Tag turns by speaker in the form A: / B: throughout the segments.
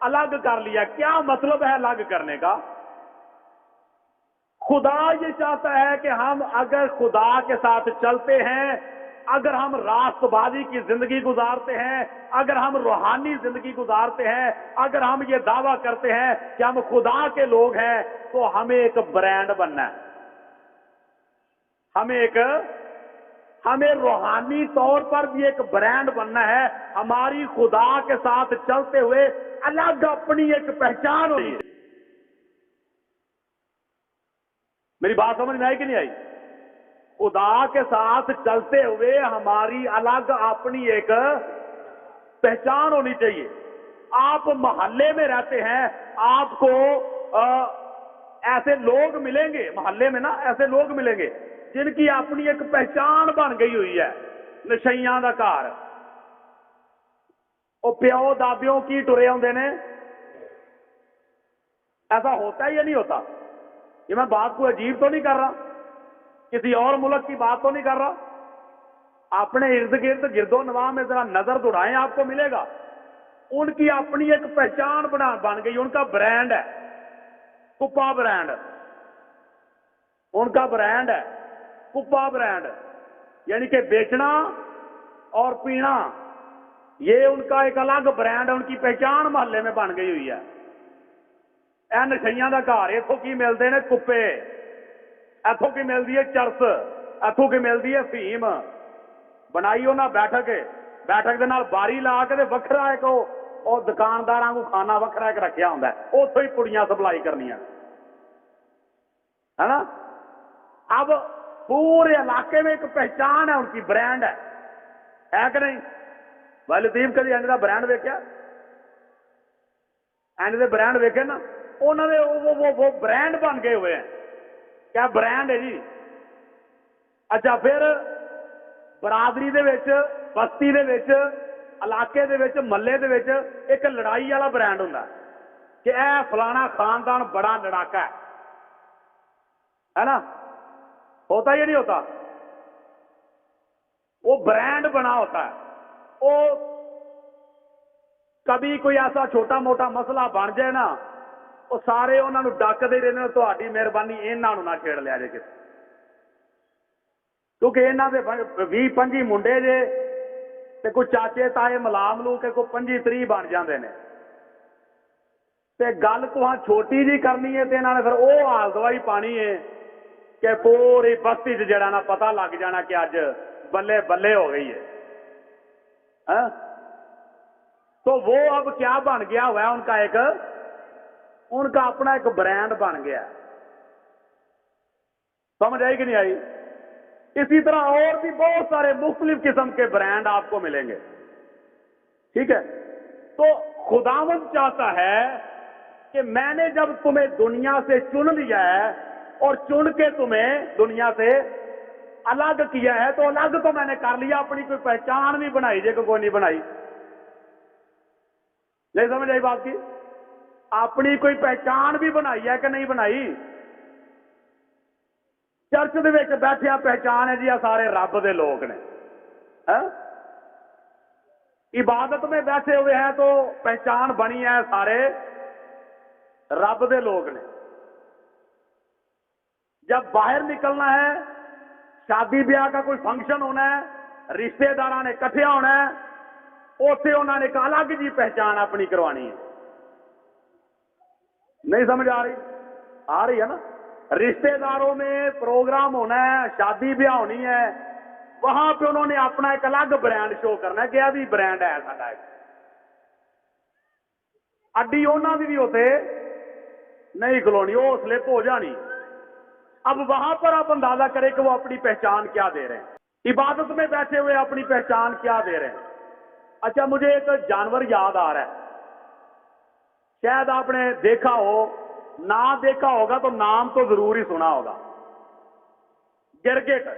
A: الگ کر لیا. کیا مطلب ہے الگ کرنے کا؟ خدا یہ چاہتا ہے کہ ہم اگر خدا کے ساتھ چلتے ہیں، اگر ہم راست بازی کی زندگی گزارتے ہیں، اگر ہم روحانی زندگی گزارتے ہیں، اگر ہم یہ دعویٰ کرتے ہیں کہ ہم خدا کے لوگ ہیں، تو ہمیں ایک برانڈ بننا ہے. ہمیں روحانی طور پر بھی ایک برانڈ بننا ہے. ہماری خدا کے ساتھ چلتے ہوئے الگ اپنی ایک پہچان ہونی ہے. میری بات سمجھ میں آئی کہ نہیں آئی؟ خدا کے ساتھ چلتے ہوئے ہماری الگ اپنی ایک پہچان ہونی چاہیے. آپ محلے میں رہتے ہیں، آپ کو ایسے لوگ ملیں گے محلے میں نا، ایسے لوگ ملیں گے جن کی اپنی ایک پہچان بن گئی ہوئی ہے. نشیاں دا گھر، وہ پیو دادیوں کی ٹرے ہوندے نے. ایسا ہوتا ہے یا نہیں ہوتا؟ یہ میں بات کو عجیب تو نہیں کر رہا، کسی اور ملک کی بات تو نہیں کر رہا. اپنے ارد گرد گرد و نواح میں ذرا نظر دوڑائیں، آپ کو ملے گا ان کی اپنی ایک پہچان بن گئی. ان کا برانڈ ہے کپا برانڈ، ان کا برانڈ ہے کپا برانڈ. یعنی کہ بیچنا اور پینا، یہ ان کا ایک الگ برانڈ ہے. ان کی پہچان محلے میں بن گئی ہوئی ہے. اے نشیاں دا گھر، اتوں کی ملتے ہیں کپے، اتوں کی ملتی ہے چرس، اتوں کی ملتی ہے فیم. بنائی انہیں بیٹھک دے نال باری لا کے وکھرا ایک وہ دکانداراں کو کھانا وکھرا ایک رکھیا ہوندا ہے، اتوں ہی پڑیاں سپلائی کرنیاں ہے نا. اب پورے علاقے میں ایک پہچان ہے، ان کی برانڈ ہے کہ نہیں؟ بھائی لطیف کدی انج دا برانڈ ویکھیا؟ انج دے برانڈ ویکھے نا، انہوں نے وہ برانڈ بن گئے ہوئے ہیں. کیا برانڈ ہے جی؟ اچھا، پھر برادری دے وچ، بستی دے وچ، علاقے دے وچ، محلے دے وچ ایک لڑائی والا برانڈ ہوندا ہے کہ اے فلانا خاندان بڑا لڑاکا ہے نا. ہوتا یا نہیں ہوتا؟ وہ برانڈ بنا ہوتا ہے. وہ کبھی کوئی ایسا چھوٹا موٹا مسئلہ بن جائے نا، وہ سارے انہوں نے ڈکتے رہتے، تہاڈی مہربانی انہوں نہ چھیڑ لیا جے کسی، کیونکہ یہاں کے 20-25 منڈے جے تے کوئی چاچے تائے ملا ملو کے کوئی 25-30 بن جاندے نے، تے گل تو ہاں چھوٹی جی کرنی ہے، تے انہوں نے پھر وہ حال دوائی پانی ہے کہ پوری بستی سے جڑا نا پتہ لگ جانا کہ اج بلے بلے ہو گئی ہے. تو وہ اب کیا بن گیا ہوا ہے؟ ان کا اپنا ایک برانڈ بن گیا. سمجھ آئی کہ نہیں آئی؟ اسی طرح اور بھی بہت سارے مختلف قسم کے برانڈ آپ کو ملیں گے. ٹھیک ہے؟ تو خداوند چاہتا ہے کہ میں نے جب تمہیں دنیا سے چن لیا ہے اور چن کے تمہیں دنیا سے الگ کیا ہے، تو الگ تو میں نے کر لیا، اپنی کوئی پہچان بھی بنائی جے کوئی نہیں بنائی. نہیں سمجھ آئی بات کی؟ اپنی کوئی پہچان بھی بنائی ہے کہ نہیں بنائی؟ چرچ دے وچ بیٹھیا پہچان ہے جی آ سارے رب دے لوگ نے. عبادت میں بیٹھے ہوئے ہیں تو پہچان بنی ہے سارے رب دے لوگ نے. جب باہر نکلنا ہے، شادی بیاہ کا کوئی فنکشن ہونا ہے، رشتے داراں نے کٹھے ہونا ہے، اوتھے انہوں نے ایک الگ جی پہچان اپنی کروانی ہے. نہیں سمجھ آ رہی ہے نا؟ رشتے داروں میں پروگرام ہونا ہے، شادی بیاہ ہونی ہے، وہاں پہ انہوں نے اپنا ایک الگ برانڈ شو کرنا ہے کہ یہ بھی برانڈ ہے ساڈا. اڈی انہوں کی بھی ہوتے نہیں کھلونی، وہ سلپ ہو جانی. اب وہاں پر آپ اندازہ کریں کہ وہ اپنی پہچان کیا دے رہے ہیں. عبادت میں بیٹھے ہوئے اپنی پہچان کیا دے رہے ہیں. اچھا، مجھے ایک جانور یاد آ رہا ہے، شاید آپ نے دیکھا ہو، نہ دیکھا ہوگا تو نام تو ضرور ہی سنا ہوگا. گرگٹ،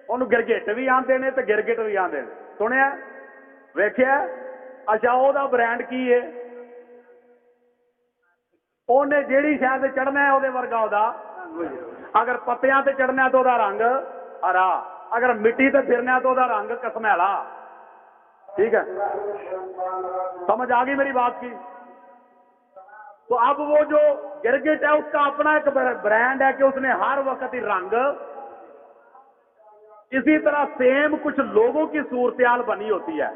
A: انہوں گرگٹ بھی آتے ہیں تو گرگٹ بھی آتے ہیں. سنیا ویکھیا؟ اچھا، وہ برانڈ کی ہے؟ انہیں جیڑی شاید چڑھنا ہے وہ ورگا وہ، اگر پتیاں تے چڑھنا ہے تو وہ رنگ ہرا، اگر مٹی تے پھرنا ہے تو وہ رنگ کسمیلا. ٹھیک ہے؟ سمجھ آ گئی میری بات کی؟ تو اب وہ جو گرگٹ ہے اس کا اپنا ایک برانڈ ہے کہ اس نے ہر وقت ہی رنگ، اسی طرح سیم کچھ لوگوں کی صورتحال بنی ہوتی ہے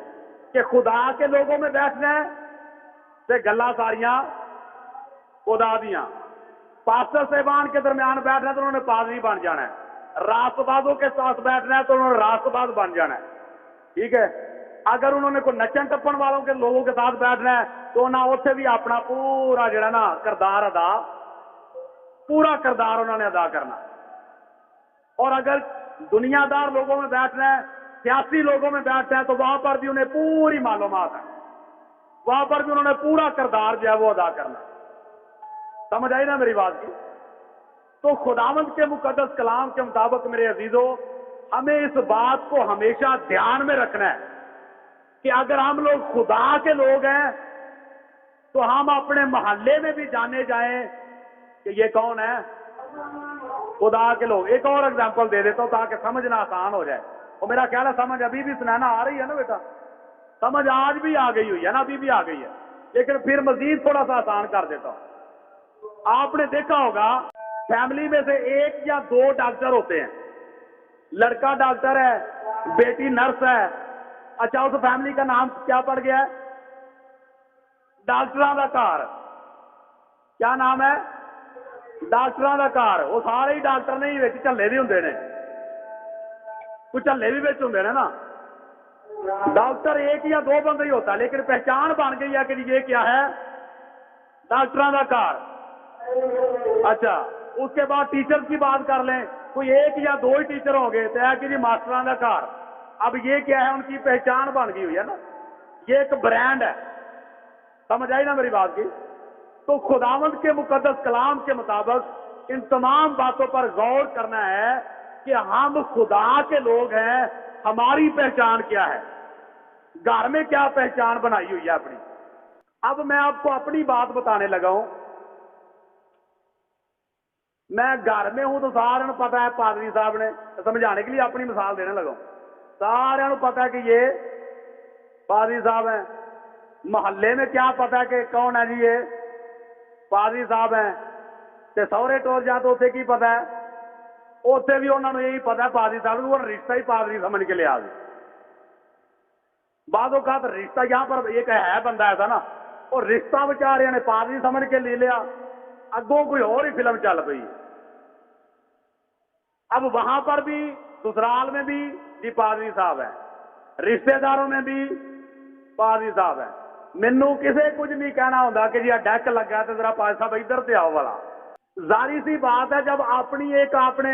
A: کہ خدا کے لوگوں میں بیٹھنا ہے تے گلا ساریاں خدا دیاں، پاسٹر صاحبان کے درمیان بیٹھنا ہے تو انہوں نے پادری بن جانا ہے، راست بازوں کے ساتھ بیٹھنا ہے تو انہوں نے راست باز بن جانا ہے، ٹھیک ہے۔ اگر انہوں نے کوئی نچن ٹپن والوں کے لوگوں کے ساتھ بیٹھنا ہے تو نہ اتنے بھی اپنا پورا جڑا نا کردار پورا کردار انہوں نے ادا کرنا، اور اگر دنیا دار لوگوں میں بیٹھنا ہے، سیاسی لوگوں میں بیٹھنا ہے تو وہاں پر بھی انہیں پوری معلومات ہے، وہاں پر بھی انہوں نے پورا کردار جو ہے وہ ادا کرنا ہے۔ سمجھ آئی نا میری بات کی؟ تو خداوند کے مقدس کلام کے مطابق میرے عزیزو، ہمیں اس بات کو ہمیشہ دھیان میں رکھنا ہے کہ اگر ہم لوگ خدا کے لوگ ہیں تو ہم اپنے محلے میں بھی جانے جائیں کہ یہ کون ہے، خدا کے لوگ۔ ایک اور اگزامپل دے دیتا ہوں تاکہ سمجھنا آسان ہو جائے، اور میرا خیال ہے سمجھ ابھی بھی سنانا آ رہی ہے نا بیٹا، سمجھ آج بھی آ گئی ہوئی ہے نا، ابھی بھی آ گئی ہے، لیکن پھر مزید تھوڑا سا آسان کر دیتا ہوں۔ آپ نے دیکھا ہوگا فیملی میں سے ایک یا دو ڈاکٹر ہوتے ہیں، لڑکا ڈاکٹر ہے، بیٹی نرس ہے، اچھا اس فیملی کا نام کیا پڑ گیا ہے؟ ڈاکٹراں دا گھر۔ کیا نام ہے؟ ڈاکٹراں دا گھر۔ وہ سارے ہی ڈاکٹر نہیں، وچ جھلے بھی ہوندے نے، کچھ جھلے بھی وچ ہوندے نے نا۔ ڈاکٹر ایک یا دو بندے ہی ہوتا ہے، لیکن پہچان بن گئی ہے کہ یہ کیا ہے؟ ڈاکٹراں دا گھر۔ اچھا اس کے بعد ٹیچر کی بات کر لیں، کوئی ایک یا دو ہی ٹیچر ہوں گے تو ہے کہ جی ماسٹراں دا گھر۔ اب یہ کیا ہے؟ ان کی پہچان بن گئی ہوئی ہے نا، یہ ایک برانڈ ہے۔ سمجھ آئی نا میری بات کی؟ تو خداوند کے مقدس کلام کے مطابق ان تمام باتوں پر غور کرنا ہے کہ ہم خدا کے لوگ ہیں، ہماری پہچان کیا ہے، گھر میں کیا پہچان بنائی ہوئی ہے اپنی۔ اب میں آپ کو اپنی بات بتانے لگا ہوں، میں گھر میں ہوں تو سارے پتا ہے، پادری صاحب نے سمجھانے کے لیے اپنی مثال دینے لگا ہوں، سارے پتا ہے کہ یہ پادری صاحب ہیں۔ محلے میں کیا پتا ہے کہ کون ہے جی یہ پادری صاحب ہیں، تے سورے ٹور جا تو اتنے کی پتا ہے، اتنے بھی انہوں نے یہی پتا ہے پادری صاحب کو، رشتہ ہی پادری سمجھ کے لیا۔ بعض اوقات رشتہ یہاں پر ایک ہے بندہ ایسا نا، اور رشتہ بچارے نے پادری سمجھ کے لے لیا، اگوں کوئی اور ہی فلم چل پئی۔ اب وہاں پر بھی سسرال میں بھی جی پادری صاحب ہیں، رشتہ داروں میں بھی پادری صاحب ہیں۔ مینو کسے کچھ نہیں کہنا ہوتا کہ جی ڈیک لگا تو ذرا پادری صاحب ادھر سے آؤ والا۔ ظاہر سی بات ہے جب اپنی ایک آپ نے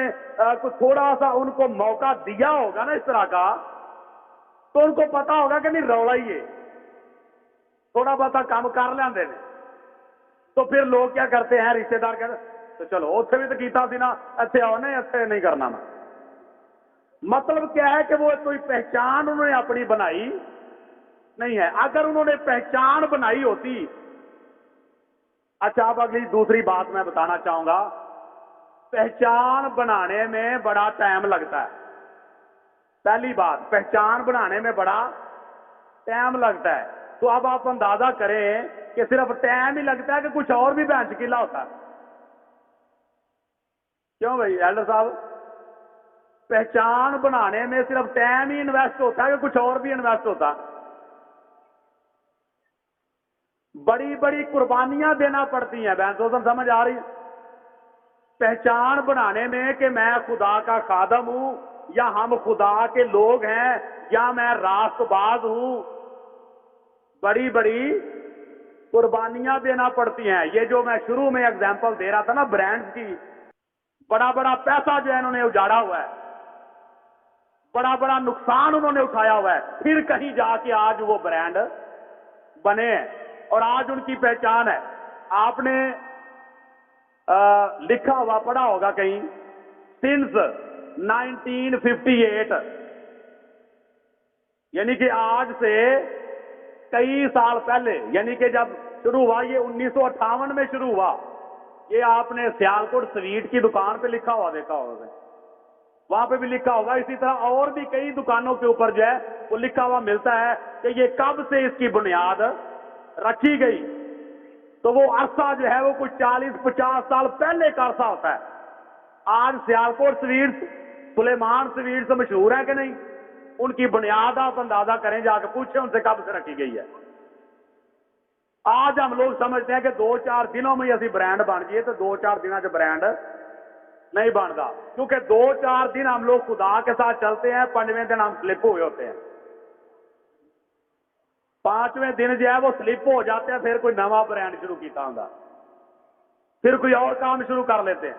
A: تھوڑا سا ان کو موقع دیا ہوگا نا اس طرح کا، تو ان کو پتا ہوگا کہ نہیں رولا ہی ہے، تھوڑا بہت کام کر لیندے نے، تو پھر لوگ کیا کرتے ہیں، رشتے دار کہتے تو چلو اتنے بھی تو کیتا سی نا، اتنے آؤ نہیں، اتنے نہیں کرنا نا۔ مطلب کیا ہے کہ وہ کوئی پہچان انہوں نے اپنی بنائی نہیں ہے۔ اگر انہوں نے پہچان بنائی ہوتی، اچھا اب اگلی دوسری بات میں بتانا چاہوں گا، پہچان بنانے میں بڑا ٹائم لگتا ہے۔ پہلی بات، پہچان بنانے میں بڑا ٹائم لگتا ہے، تو اب آپ اندازہ کریں کہ صرف ٹائم ہی لگتا ہے کہ کچھ اور بھی بہن شکیلا ہوتا ہے؟ کیوں بھائی ایلڈر صاحب، پہچان بنانے میں صرف ٹائم ہی انویسٹ ہوتا ہے کہ کچھ اور بھی انویسٹ ہوتا ہے؟ بڑی بڑی قربانیاں دینا پڑتی ہیں بہن سوزن، سمجھ آ رہی ہے؟ پہچان بنانے میں کہ میں خدا کا خادم ہوں، یا ہم خدا کے لوگ ہیں، یا میں راست باز ہوں، بڑی بڑی قربانیاں دینا پڑتی ہیں۔ یہ جو میں شروع میں اگزامپل دے رہا تھا نا برانڈ کی، بڑا بڑا پیسہ جو ہے انہوں نے اجاڑا ہوا ہے، بڑا بڑا نقصان انہوں نے اٹھایا ہوا ہے، پھر کہیں جا کے آج وہ برانڈ بنے ہیں اور آج ان کی پہچان ہے۔ آپ نے لکھا ہوا پڑھا ہوگا کہیں، سنس 1958، یعنی کہ آج سے کئی سال پہلے، یعنی کہ جب شروع ہوا یہ 1958 میں شروع ہوا، یہ آپ نے سیالکوٹ سویٹ کی دکان پہ لکھا ہوا دیکھا ہوگا، وہاں پہ بھی لکھا ہوگا، اسی طرح اور بھی کئی دکانوں کے اوپر جو ہے وہ لکھا ہوا ملتا ہے کہ یہ کب سے اس کی بنیاد رکھی گئی۔ تو وہ عرصہ جو ہے وہ کوئی 40-50 سال پہلے کا عرصہ ہوتا ہے. آج سیالکوٹ سویٹس، سلیمان سویٹس مشہور ہے کہ نہیں؟ ان کی بنیاد آپ اندازہ کریں، جا کے پوچھیں ان سے کب سے رکھی گئی ہے. آج ہم لوگ سمجھتے ہیں کہ 2-4 دنوں میں ہی اسی برانڈ بن گئی، تو 2-4 دنوں سے برانڈ نہیں بنتا، کیونکہ 2-4 دن ہم لوگ خدا کے ساتھ چلتے ہیں، 5ویں دن ہم سلپ ہوئے ہوتے ہیں. 5ویں دن جو ہے وہ سلپ ہو جاتے ہیں، پھر کوئی نواں برانڈ شروع کیتا ہوں، پھر کوئی اور کام شروع کر لیتے ہیں.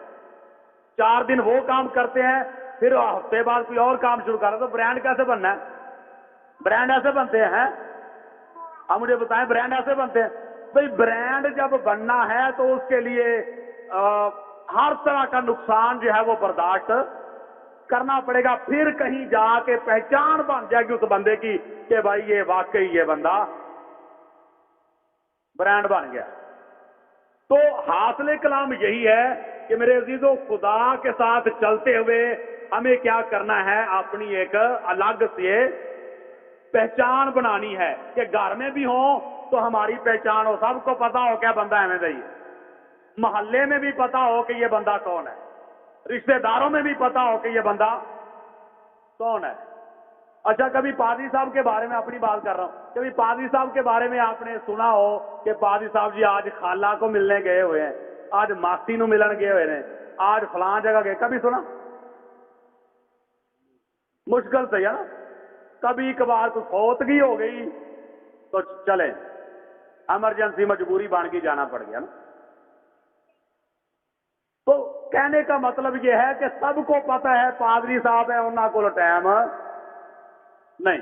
A: 4 دن وہ کام کرتے ہیں، پھر ہفتے بعد کوئی اور کام شروع کر رہے. تو برانڈ کیسے بننا ہے؟ برانڈ ایسے بنتے ہیں. آپ مجھے بتائیں برانڈ ایسے بنتے ہیں؟ بھائی برانڈ جب بننا ہے تو اس کے لیے ہر طرح کا نقصان جو ہے وہ برداشت کرنا پڑے گا، پھر کہیں جا کے پہچان بن جائے گی اس بندے کی کہ بھائی یہ واقعی یہ بندہ برانڈ بن گیا. تو حاصل کلام یہی ہے کہ میرے عزیزوں، خدا کے ساتھ چلتے ہوئے ہمیں کیا کرنا ہے؟ اپنی ایک الگ سے پہچان بنانی ہے کہ گھر میں بھی ہوں تو ہماری پہچان ہو، سب کو پتا ہو کیا بندہ ہے میں، محلے میں بھی پتا ہو کہ یہ بندہ کون ہے، رشتہ داروں میں بھی پتا ہو کہ یہ بندہ کون ہے. اچھا، کبھی پادری صاحب کے بارے میں اپنی بات کر رہا ہوں، کبھی پادری صاحب کے بارے میں آپ نے سنا ہو کہ پادری صاحب جی آج خالہ کو ملنے گئے ہوئے ہیں، آج ماسی نو ملن گئے ہوئے ہیں، آج فلاں جگہ گئے؟ کبھی سنا؟ مشکل سے ہے نا. کبھی کبھار کوئی فوتگی ہو گئی تو چلے، ایمرجنسی مجبوری بن کے جانا پڑ گیا نا. تو کہنے کا مطلب یہ ہے کہ سب کو پتہ ہے پادری صاحب ہے، انہوں کو ٹائم نہیں.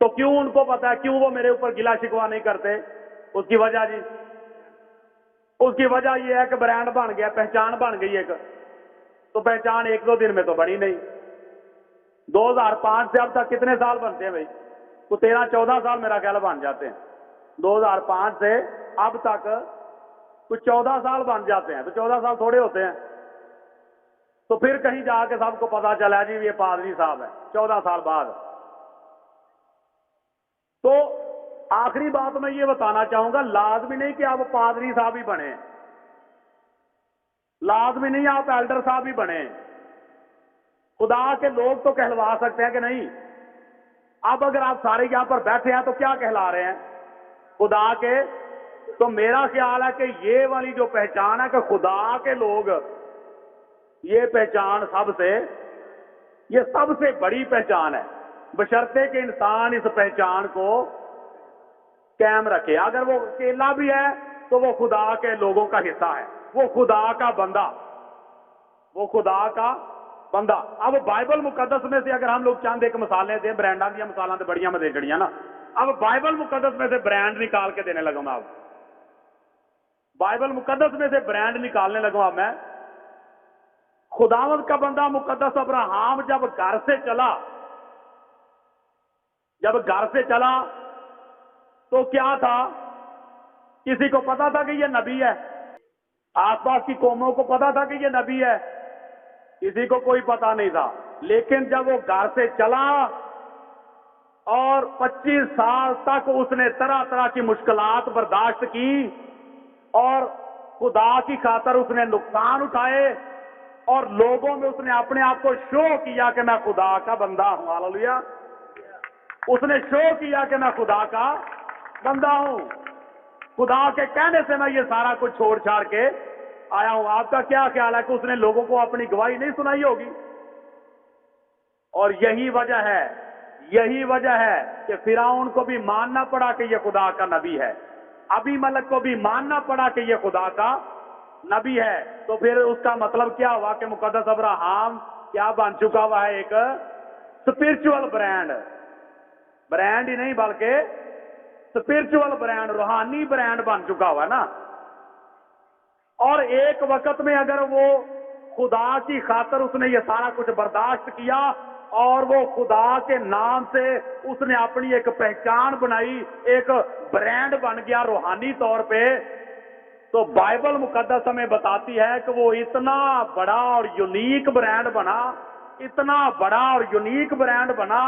A: تو کیوں ان کو پتا ہے؟ کیوں وہ میرے اوپر گلا شکوا نہیں کرتے؟ اس کی وجہ جی، اس کی وجہ یہ ہے کہ برانڈ بن گیا، پہچان بن گئی ایک. تو پہچان 1-2 دن میں تو بنی نہیں. 2005 سے اب تک کتنے سال بنتے ہیں بھائی؟ تو 13-14 سال میرا خیال بن جاتے ہیں. 2005 سے اب تک کچھ 14 سال بن جاتے ہیں. تو 14 سال تھوڑے ہوتے ہیں. تو پھر کہیں جا کے سب کو پتا چلا جی یہ پادری صاحب ہے 14 سال بعد. تو آخری بات میں یہ بتانا چاہوں گا، لازمی نہیں کہ آپ پادری صاحب ہی بنے، لازمی نہیں آپ ایلڈر صاحب ہی بنے. خدا کے لوگ تو کہلوا سکتے ہیں کہ نہیں؟ اب اگر آپ سارے یہاں پر بیٹھے ہیں تو کیا کہلا رہے ہیں؟ خدا کے. تو میرا خیال ہے کہ یہ والی جو پہچان ہے کہ خدا کے لوگ، یہ پہچان یہ سب سے بڑی پہچان ہے، بشرطے کہ انسان اس پہچان کو قائم رکھے. اگر وہ اکیلا بھی ہے تو وہ خدا کے لوگوں کا حصہ ہے، وہ خدا کا بندہ، وہ خدا کا بندہ. اب بائبل مقدس میں سے اگر ہم لوگ چاند ایک مثالیں دیں، برانڈاں دیا مثالیں تو بڑیاں مزے جڑیاں نا. اب بائبل مقدس میں سے برانڈ نکال کے دینے لگا میں. اب بائبل مقدس میں سے برانڈ نکالنے لگا میں. خداوند کا بندہ مقدس ابراہیم جب گھر سے چلا تو کیا تھا؟ کسی کو پتا تھا کہ یہ نبی ہے؟ آس پاس کی قوموں کو پتا تھا کہ یہ نبی ہے؟ کسی کو کوئی پتا نہیں تھا. لیکن جب وہ گھر سے چلا اور 25 سال تک اس نے طرح طرح کی مشکلات برداشت کی اور خدا کی خاطر اس نے نقصان اٹھائے اور لوگوں میں اس نے اپنے آپ کو شو کیا کہ میں خدا کا بندہ ہوں. ہاللیلویا. اس نے شو کیا کہ میں خدا کا بندہ ہوں، خدا کے کہنے سے میں یہ سارا کچھ چھوڑ چھاڑ کے آیا ہوں. آپ کا کیا خیال ہے کہ اس نے لوگوں کو اپنی گواہی نہیں سنائی ہوگی؟ اور یہی وجہ ہے کہ فرعون کو بھی ماننا پڑا کہ یہ خدا کا نبی ہے، ابی ملک کو بھی ماننا پڑا کہ یہ خدا کا نبی ہے. تو پھر اس کا مطلب کیا ہوا کہ مقدس ابراہیم کیا بن چکا ہوا ہے؟ ایک اسپرچول برانڈ ہی نہیں بلکہ اسپرچول برانڈ، روحانی برانڈ بن چکا ہوا ہے نا. اور ایک وقت میں اگر وہ خدا کی خاطر اس نے یہ سارا کچھ برداشت کیا اور وہ خدا کے نام سے اس نے اپنی ایک پہچان بنائی، ایک برانڈ بن گیا روحانی طور پہ، تو بائبل مقدس ہمیں بتاتی ہے کہ وہ اتنا بڑا اور یونیک برانڈ بنا، اتنا بڑا اور یونیک برانڈ بنا.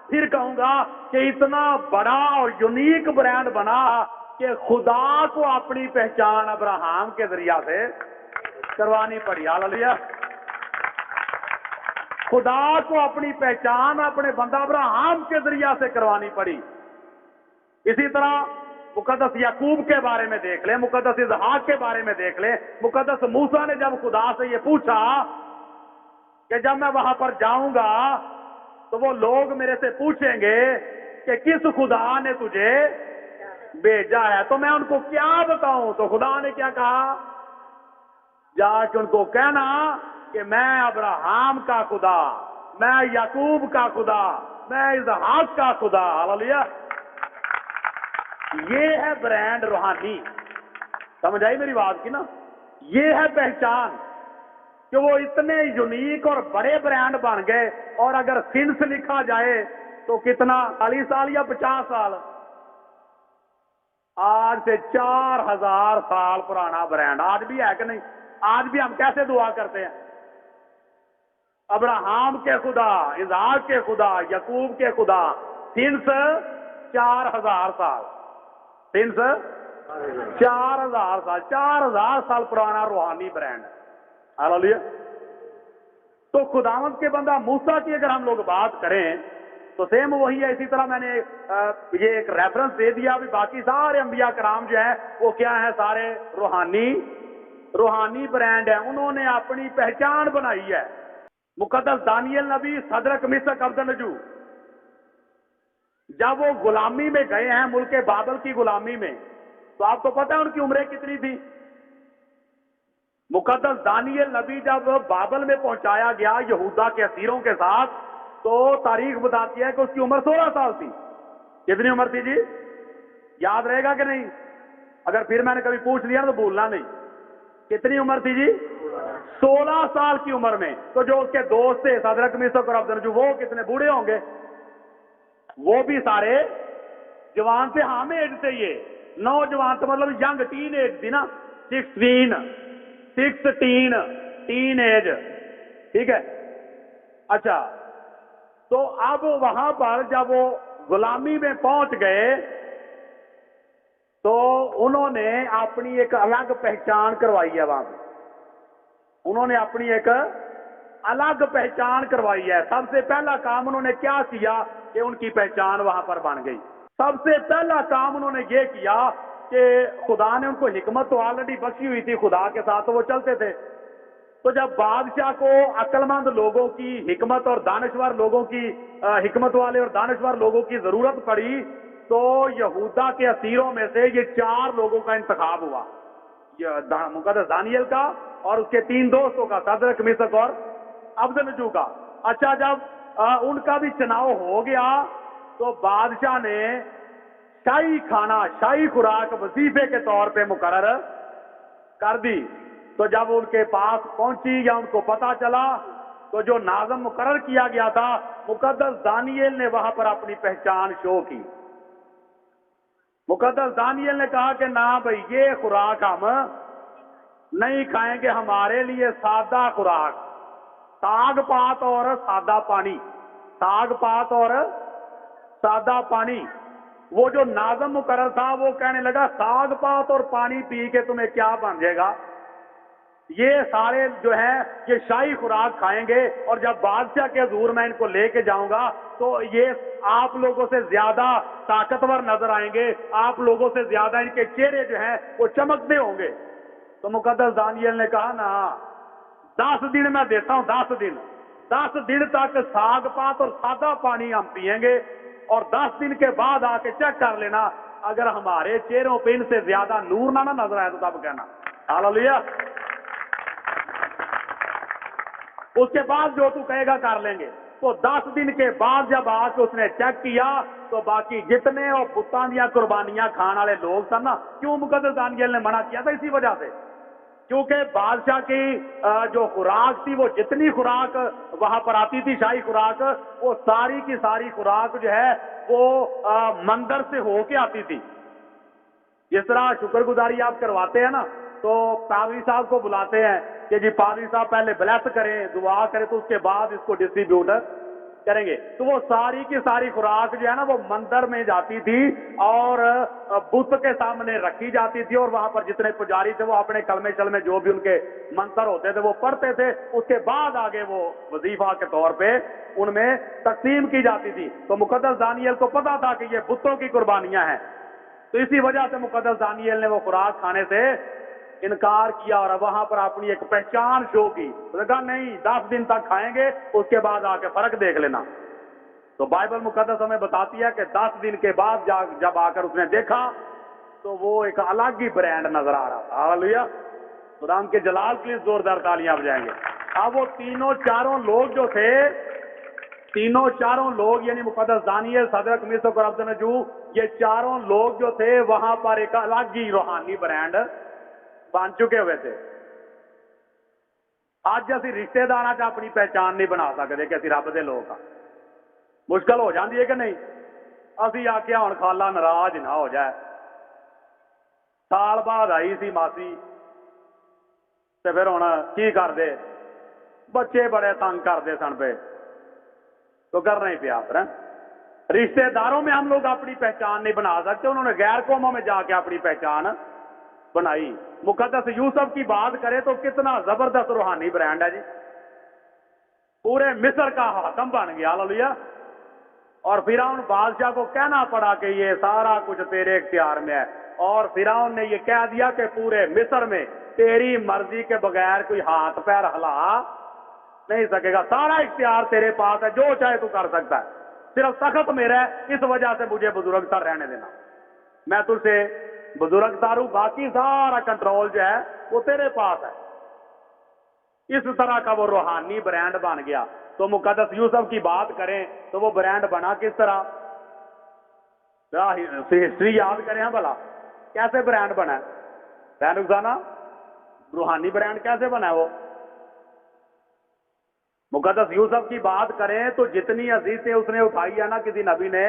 A: پھر کہوں گا کہ اتنا بڑا اور یونیک برانڈ بنا کہ خدا کو اپنی پہچان ابراہم کے ذریعہ سے کروانی پڑی. ہاللویا. خدا کو اپنی پہچان اپنے بندہ ابراہم کے ذریعہ سے کروانی پڑی. اسی طرح مقدس یعقوب کے بارے میں دیکھ لیں, مقدس اسحاق کے بارے میں دیکھ لیں. مقدس موسیٰ نے جب خدا سے یہ پوچھا کہ جب میں وہاں پر جاؤں گا تو وہ لوگ میرے سے پوچھیں گے کہ کس خدا نے تجھے بھیجا ہے, تو میں ان کو کیا بتاؤں؟ تو خدا نے کیا کہا؟ جا کے ان کو کہنا کہ میں ابراہم کا خدا, میں یعقوب کا خدا, میں اسحاق کا خدا. ہاللویا. یہ ہے برانڈ روحانی. سمجھ آئی میری بات کی نا؟ یہ ہے پہچان کہ وہ اتنے یونیک اور بڑے برانڈ بن گئے. اور اگر سنس لکھا جائے تو کتنا, 40 سال یا 50 سال؟ آج سے 4000 سال پرانا برانڈ آج بھی ہے کہ نہیں؟ آج بھی ہم کیسے دعا کرتے ہیں؟ ابراہم کے خدا, اسحاق کے خدا, یعقوب کے خدا. سنس 4000 سال, سنس 4000 سال, 4000 سال پرانا روحانی برانڈ. ہاللویا. تو خداوند کے بندہ موسیٰ کی اگر ہم لوگ بات کریں تو سیم وہی ہے. اسی طرح میں نے یہ ایک ریفرنس دے دیا. ابھی باقی سارے انبیاء کرام جو ہیں وہ کیا ہیں؟ سارے روحانی برانڈ ہیں. انہوں نے اپنی پہچان بنائی ہے. مقدس دانیل نبی, صدرک مسک عبدالنجو, جب وہ غلامی میں گئے ہیں, ملک بابل کی غلامی میں, تو آپ کو پتہ ہے ان کی عمریں کتنی تھی؟ مقدس دانیل نبی جب بابل میں پہنچایا گیا یہودا کے اسیروں کے ساتھ, تو تاریخ بتاتی ہے کہ اس کی عمر 16 سال تھی. کتنی عمر تھی جی؟ یاد رہے گا کہ نہیں؟ اگر پھر میں نے کبھی پوچھ لیا تو بھولنا نہیں. کتنی عمر تھی جی؟ 16 سال کی عمر میں. تو جو اس کے دوست تھے صدرک مسک اور عبدالنجو, وہ کتنے بوڑھے ہوں گے؟ وہ بھی سارے جوان سے. ہم ایج سے یہ نوجوان تو مطلب ینگ ٹین ایج تھی نا, 16 ٹین ایج. ٹھیک ہے. اچھا, تو اب وہاں پر جب وہ غلامی میں پہنچ گئے تو انہوں نے اپنی ایک الگ پہچان کروائی ہے. وہاں پہ انہوں نے اپنی ایک الگ پہچان کروائی ہے. سب سے پہلا کام انہوں نے کیا کیا کہ ان کی پہچان وہاں پر بن گئی. سب سے پہلا کام انہوں نے یہ کیا کہ خدا نے ان کو حکمت تو آلریڈی بخشی ہوئی تھی خدا کے ساتھ, تو وہ چلتے تھے. تو جب بادشاہ کو عقل مند لوگوں کی حکمت اور دانشور لوگوں کی حکمت والے اور دانشور لوگوں کی ضرورت پڑی, تو یہودا کے اسیروں میں سے یہ 4 لوگوں کا انتخاب ہوا, مقدس دانیل کا اور اس کے 3 دوستوں کا, صدرک مسک اور عبدالنجو کا. اچھا, جب ان کا بھی چناؤ ہو گیا تو بادشاہ نے شاہی کھانا, شاہی خوراک وظیفے کے طور پہ مقرر کر دی. تو جب ان کے پاس پہنچی یا ان کو پتا چلا, تو جو ناظم مقرر کیا گیا تھا, مقدس دانیل نے وہاں پر اپنی پہچان شو کی. مقدس دانیل نے کہا کہ نہ بھئی, یہ خوراک ہم نہیں کھائیں گے. ہمارے لیے سادہ خوراک, ساگ پات اور سادہ پانی, ساگ پات اور سادہ پانی. وہ جو ناظم مقرر تھا وہ کہنے لگا ساگ پات اور پانی پی کے تمہیں کیا بن جائے گا, یہ سارے جو ہیں یہ شاہی خوراک کھائیں گے, اور جب بادشاہ کے حضور میں ان کو لے کے جاؤں گا تو یہ آپ لوگوں سے زیادہ طاقتور نظر آئیں گے, آپ لوگوں سے زیادہ ان کے چہرے جو ہیں وہ چمکتے ہوں گے. تو مقدس دانیل نے کہا نا 10 دن میں دیتا ہوں, 10 دن تک ساگ پات اور سادہ پانی ہم پیئیں گے, اور 10 دن کے بعد آ کے چیک کر لینا, اگر ہمارے چہروں پہ ان سے زیادہ نور نہ نظر آئے تو تب کہنا. ہاللویا. اس کے بعد جو تو کہے گا کر لیں گے. تو 10 دن کے بعد جب آ کے اس نے چیک کیا تو باقی جتنے اور بتاں دیا قربانیاں کھان والے لوگ سن نا, کیوں مقدس دانیل نے منع کیا تھا؟ اسی وجہ سے, کیونکہ بادشاہ کی جو خوراک تھی, وہ جتنی خوراک وہاں پر آتی تھی شاہی خوراک, وہ ساری کی ساری خوراک جو ہے وہ مندر سے ہو کے آتی تھی. جس طرح شکر گزاری آپ کرواتے ہیں نا, تو پادری صاحب کو بلاتے ہیں کہ جی پادری صاحب پہلے بلیس کریں, دعا کریں, تو اس کے بعد اس کو ڈسٹریبیوٹ کریں گے. تو وہ ساری کی ساری خوراک جو ہے نا وہ مندر میں جاتی تھی اور بت کے سامنے رکھی جاتی تھی, اور وہاں پر جتنے پجاری تھے وہ اپنے کلمے شلمے جو بھی ان کے منتر ہوتے تھے وہ پڑھتے تھے. اس کے بعد آگے وہ وظیفہ کے طور پہ ان میں تقسیم کی جاتی تھی. تو مقدس دانیل کو پتا تھا کہ یہ بتوں کی قربانیاں ہیں, تو اسی وجہ سے مقدس دانیل نے وہ خوراک کھانے سے انکار کیا اور وہاں پر اپنی ایک پہچان شو کی. تو کہا نہیں 10 دن تک کھائیں گے, اس کے بعد آ کے فرق دیکھ لینا. تو بائبل مقدس ہمیں بتاتی ہے کہ 10 دن کے بعد جب آ کر اس نے دیکھا تو وہ ایک الگ ہی برانڈ نظر آ رہا تھا. ہاللیلویہ, خدا ان کے جلال کے لیے زوردار تالیاں بجائیں گے. اب وہ تینوں چاروں لوگ جو تھے, تینوں چاروں لوگ یعنی مقدس دانیل, صدرک, میشک اور عبدنجو, یہ چاروں لوگ جو تھے وہاں پر ایک الگ ہی روحانی برانڈ بن چکے ہوئے تھے. اج اسی رشتے دار اپنی پہچان نہیں بنا سکتے کہ اسی رب دے لوگ ہاں. مشکل ہو جاتی ہے کہ نہیں؟ اسی آخیا ہوں خالہ ناراض نہ ہو جائے, سال بعد آئی سی ماسی تے پھر ہوں کی کرتے, بچے بڑے تنگ کرتے سن پہ, تو کرنا ہی پیا. پھر رشتے داروں میں ہم لوگ اپنی پہچان نہیں بنا سکتے, انہوں نے غیر قوموں میں جا کے اپنی پہچان بنائی. مقدس یوسف کی بات کرے تو کتنا زبردست روحانی برانڈ ہے جی, پورے مصر کا حاکم بن گیا. ہاللیلویہ. اور فرعون بادشاہ کو کہنا پڑا کہ یہ سارا کچھ تیرے اختیار میں ہے, اور فرعون نے یہ کہہ دیا کہ پورے مصر میں تیری مرضی کے بغیر کوئی ہاتھ پیر ہلا نہیں سکے گا, سارا اختیار تیرے پاس ہے, جو چاہے تو کر سکتا ہے, صرف تخت میرا ہے, اس وجہ سے مجھے بزرگ تر رہنے دینا, میں تجھ سے بزرگ تر ہوں, باقی سارا کنٹرول جو ہے وہ تیرے پاس ہے. اس طرح کا وہ روحانی برانڈ بن گیا. تو مقدس یوسف کی بات کریں تو وہ برانڈ بنا کس طرح, ہسٹری یاد کریں ہاں بھلا, کیسے برانڈ بنا ہے رخسانہ, روحانی برانڈ کیسے بنا ہے وہ. مقدس یوسف کی بات کریں تو جتنی عزیزیں اس نے اٹھائی ہے نا کسی نبی نے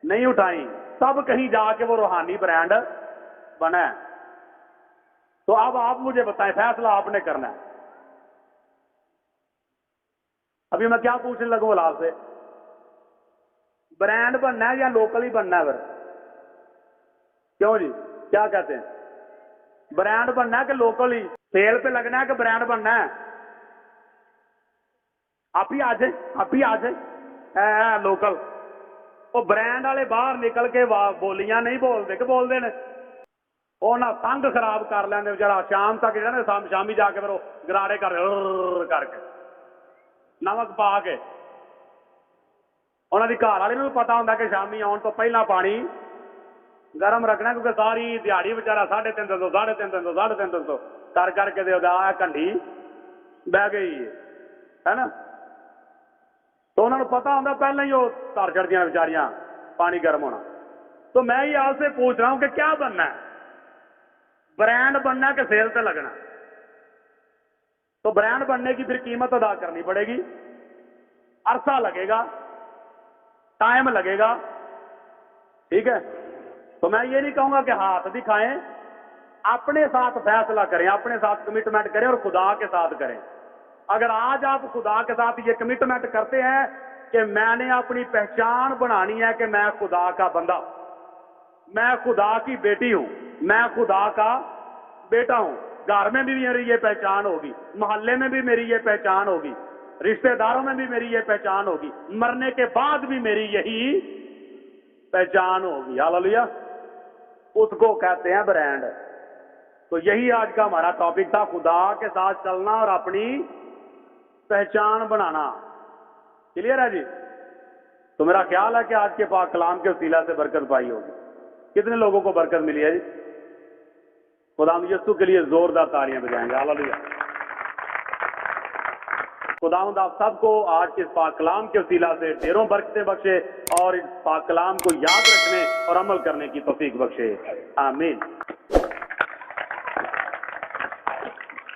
A: نہیں اٹھائی, سب کہیں جا کے وہ روحانی برانڈ بنا ہے. تو اب آپ مجھے بتائیں, فیصلہ آپ نے کرنا ہے. ابھی میں کیا پوچھنے لگوں بلال سے, برانڈ بننا ہے یا لوکل ہی بننا ہے؟ پھر کیوں جی, کیا کہتے ہیں, برانڈ بننا ہے کہ لوکل ہی, سیل پہ لگنا ہے کہ برانڈ بننا ہے؟ آپ ہی آ جائیں, آپ ہی آ جائیں لوکل. وہ برانڈ والے باہر نکل کے بولیاں نہیں بولتے کہ بولتے ہیں, وہ نہ تنگ خراب کر لینے بچارا, شام تک جو نا شامی جا کے پھر وہ گرارے کر کے نمک پا کے, انہوں کی گھر والے بھی پتا ہوتا کہ شامی آن تو پہلا پانی گرم رکھنا, کیونکہ ساری دیہڑی بچارا 350 کر کے کنڈی بہ گئی ہے نا. تو انہوں نے پتا ہوتا پہلے ہی وہ تر چڑھتی بچاریاں پانی گرم ہونا. تو میں یہ آپ سے پوچھ رہا ہوں کہ کیا بننا ہے, برانڈ بننا کہ سیل پہ لگنا؟ تو برانڈ بننے کی پھر قیمت ادا کرنی پڑے گی, عرصہ لگے گا, ٹائم لگے گا, ٹھیک ہے. تو میں یہ نہیں کہوں گا کہ ہاتھ دکھائیں, اپنے ساتھ فیصلہ کریں, اپنے ساتھ کمٹمنٹ کریں اور خدا کے ساتھ کریں. اگر آج آپ خدا کے ساتھ یہ کمٹمنٹ کرتے ہیں کہ میں نے اپنی پہچان بنانی ہے کہ میں خدا کا بندہ, میں خدا کی بیٹی ہوں, میں خدا کا بیٹا ہوں, گھر میں بھی میری یہ پہچان ہوگی, محلے میں بھی میری یہ پہچان ہوگی, رشتہ داروں میں بھی میری یہ پہچان ہوگی, مرنے کے بعد بھی میری یہی پہچان ہوگی. ہاللیلویہ. اس کو کہتے ہیں برانڈ. تو یہی آج کا ہمارا ٹاپک تھا, خدا کے ساتھ چلنا اور اپنی پہچان بنانا. کلیئر ہے جی؟ تو میرا خیال ہے کہ آج کے پاک کلام کے وسیلہ سے برکت پائی ہوگی. کتنے لوگوں کو برکت ملی ہے جی؟ خدا یسوع کے لیے زوردار تالیاں بجائیں گے. ہاللیلویہ. خداوند آپ سب کو آج کے اس پاک کلام کے وسیلہ سے ڈھیروں برکتیں بخشے اور اس پاک کلام کو یاد رکھنے اور عمل کرنے کی توفیق بخشے. آمین.